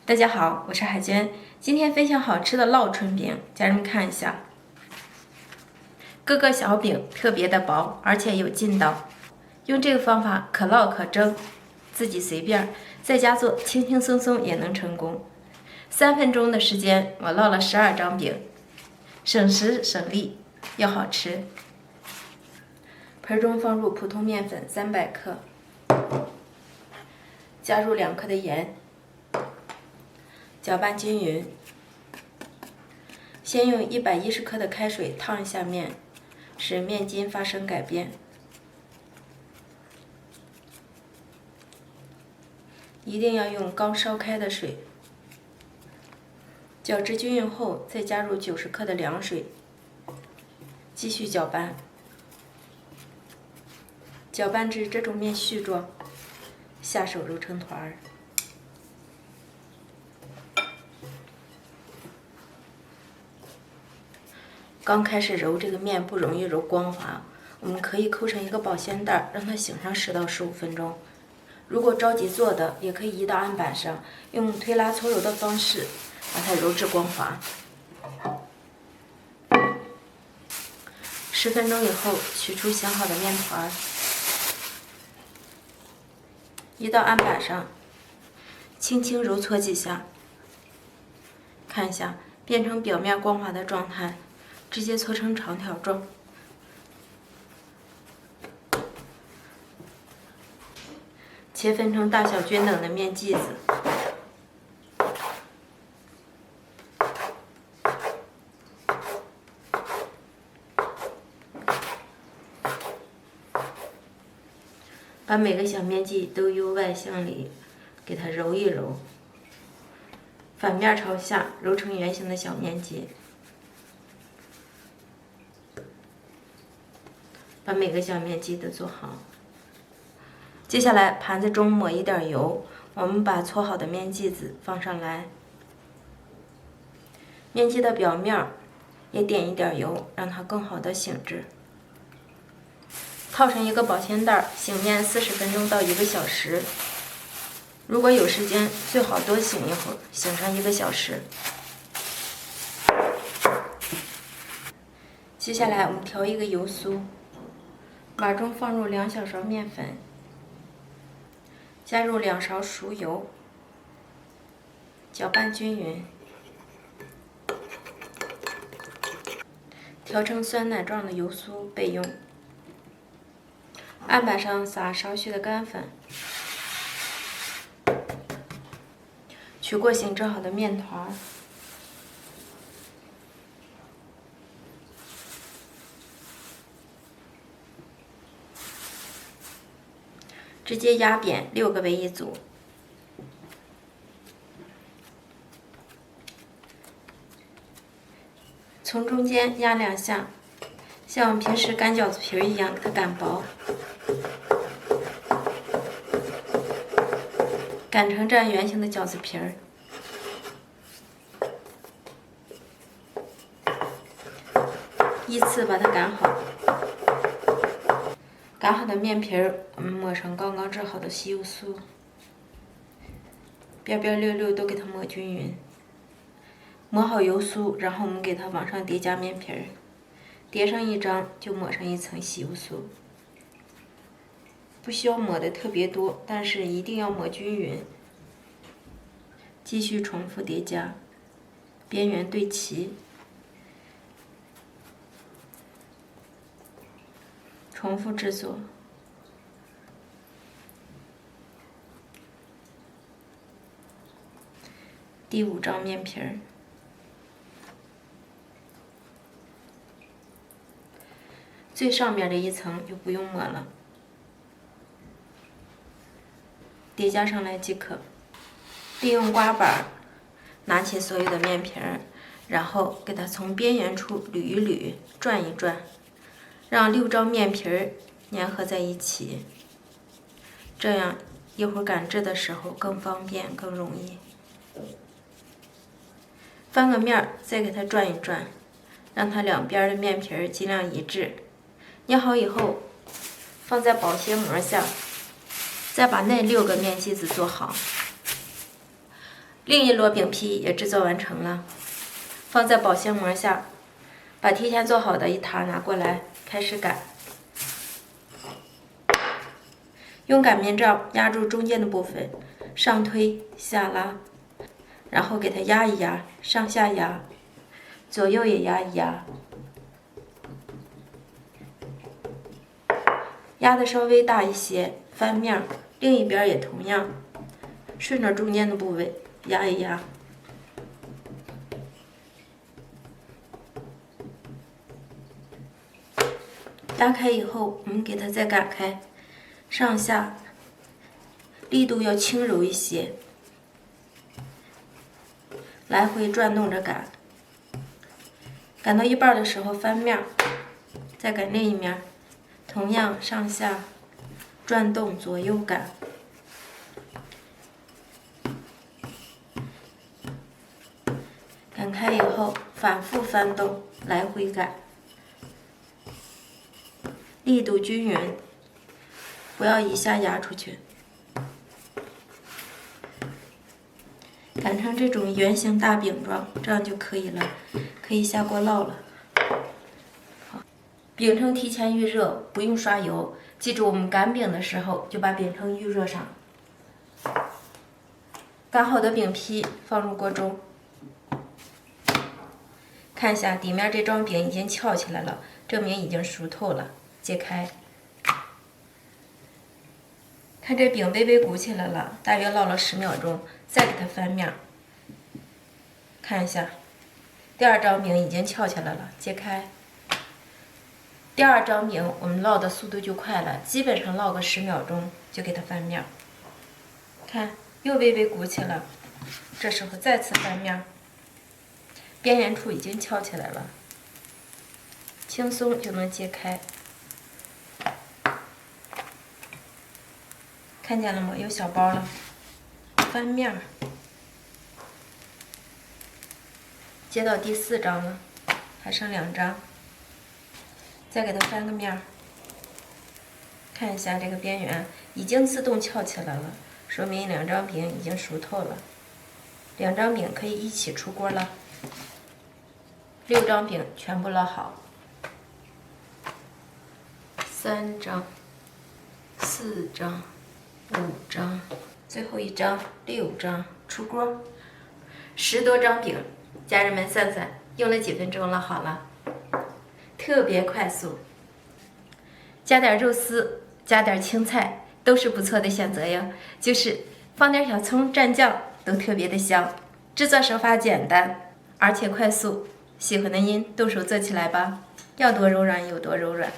大家好，我是海娟，今天分享好吃的烙春饼，家人们看一下，各个小饼特别的薄，而且有劲道。用这个方法可烙可蒸，自己随便，在家做轻轻松松也能成功。3分钟的时间，我烙了12张饼，省时省力又好吃。盆中放入普通面粉300克，加入2克的盐。搅拌均匀，先用110克的开水烫一下面，使面筋发生改变。一定要用刚烧开的水。搅至均匀后，再加入90克的凉水，继续搅拌。搅拌至这种面絮状，下手揉成团儿。刚开始揉这个面不容易揉光滑，我们可以扣成一个保鲜袋，让它醒上10到15分钟。如果着急做的，也可以移到案板上，用推拉搓揉的方式把它揉至光滑。10分钟以后，取出醒好的面团，移到案板上，轻轻揉搓几下，看一下变成表面光滑的状态。直接搓成长条状，切分成大小均等的面剂子，把每个小面剂都由外向里给它揉一揉，反面朝下揉成圆形的小面剂。把每个小面剂都做好。接下来盘子中抹一点油，我们把搓好的面剂子放上来，面剂的表面也点一点油，让它更好的醒制。套上一个保鲜袋，醒面40分钟到1个小时。如果有时间，最好多醒一会儿，醒上1个小时。接下来我们调一个油酥。碗中放入2小勺面粉，加入2勺熟油，搅拌均匀，调成酸奶状的油酥备用。案板上撒少许的干粉，取过醒制好的面团，直接压扁，6个为一组。从中间压2下，像我们平时擀饺子皮一样给它擀薄，擀成这样圆形的饺子皮儿。依次把它擀好。擀好的面皮儿，我们抹上刚刚制好的吸油酥，边边溜溜都给它抹均匀。抹好油酥，然后我们给它往上叠加面皮儿，叠上1张就抹上1层吸油酥。不需要抹的特别多，但是一定要抹均匀。继续重复叠加，边缘对齐。重复制作。第5张面皮儿，最上面的1层就不用抹了，叠加上来即可。利用刮板拿起所有的面皮儿，然后给它从边缘处捋一捋，转一转。让6张面皮儿粘合在一起，这样一会儿擀制的时候更方便、更容易。翻个面儿，再给它转一转，让它两边的面皮儿尽量一致。捏好以后，放在保鲜膜下，再把那6个面剂子做好。另一摞饼皮也制作完成了，放在保鲜膜下，把提前做好的一沓拿过来，开始擀。用擀面杖压住中间的部分，上推下拉，然后给它压一压，上下压，左右也压一压。压的稍微大一些，翻面，另一边也同样，顺着中间的部位压一压。压开以后，我们给它再擀开，上下力度要轻柔一些，来回转动着擀。擀到一半的时候翻面，再擀另一面，同样上下转动，左右擀。擀开以后，反复翻动，来回擀。力度均匀，不要一下压出去。擀成这种圆形大饼状，这样就可以了，可以下锅烙了。好，饼铛提前预热，不用刷油。记住，我们擀饼的时候就把饼铛预热上。擀好的饼皮放入锅中，看一下底面这张饼已经翘起来了，证明已经熟透了。揭开，看这饼微微鼓起来了，大约烙了10秒钟，再给它翻面，看一下，第二张饼已经翘起来了，揭开。第二张饼我们烙的速度就快了，基本上烙个10秒钟就给它翻面，看又微微鼓起了，这时候再次翻面，边缘处已经翘起来了，轻松就能揭开。看见了吗？有小包了，翻面，接到第4张了，还剩2张，再给它翻个面，看一下这个边缘已经自动翘起来了，说明2张饼已经熟透了，2张饼可以一起出锅了。6张饼全部烙好，3张、4张。5张，最后1张，6张，出锅。10多张饼，家人们算算，用了几分钟了？好了，特别快速。加点肉丝，加点青菜，都是不错的选择呀。就是放点小葱蘸酱，都特别的香。制作手法简单，而且快速。喜欢的您动手做起来吧，要多柔软有多柔软。